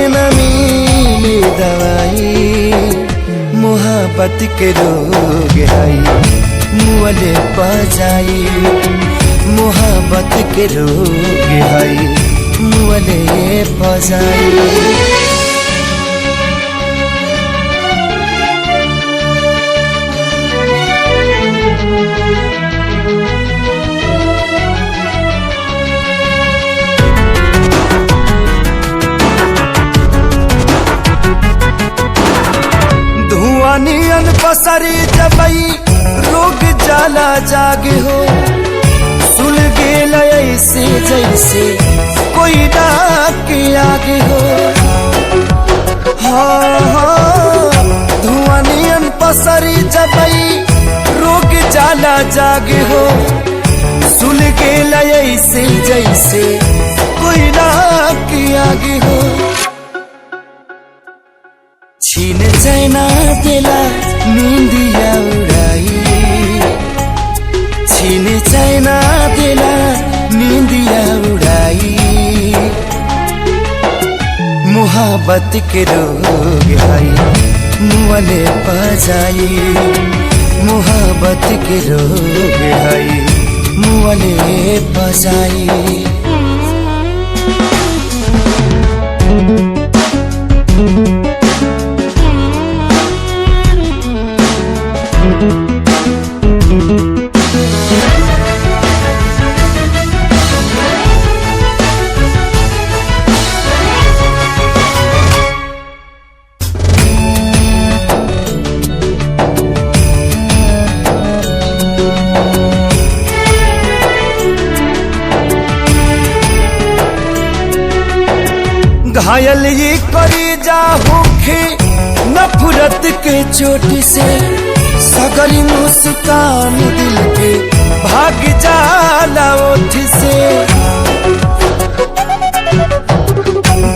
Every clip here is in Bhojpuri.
न मिले दवाई, मोहब्बत के रोग है मुअले पजाई, मोहब्बत के रोग है मुअले पजाई। नियन पसरी जबई रोग जाला जागे हो, सुल गेल ऐसे जैसे कोई डाक के आगे हो। हाँ धुआं नियन पसरी जबई रोग जाला जागे हो, सुल गेल ऐसे जैसे कोई डाक के आगे हो। छीन चैना देला नींदिया उड़ाई, छीन चैना देला नींदिया उड़ाई, मोहब्बत के रोग है मुअले पजाई, मोहब्बत के रोग है मुअले पजाई। घायल ये करी जा होखे नफरत के चोट से, सगरी मुस्कान दिल के भाग जाला ओठ से।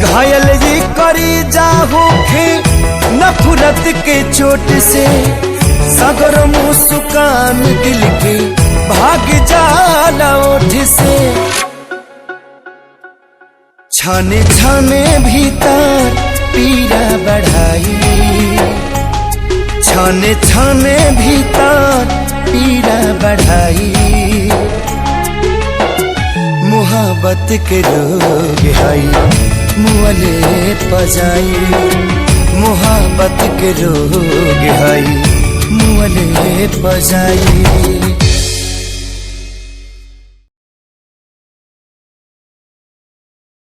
घायल ये करी जा होखे नफरत के चोट से, सगर मुस्कान दिल के भाग जाला ओठ से। छाने छाने भीतर पीड़ा बढ़ाई, छाने छाने भीतर पीड़ा बढ़ाई, मोहब्बत के रोग है मुअले पजाई, मोहब्बत के रोग है मुअले पजाई।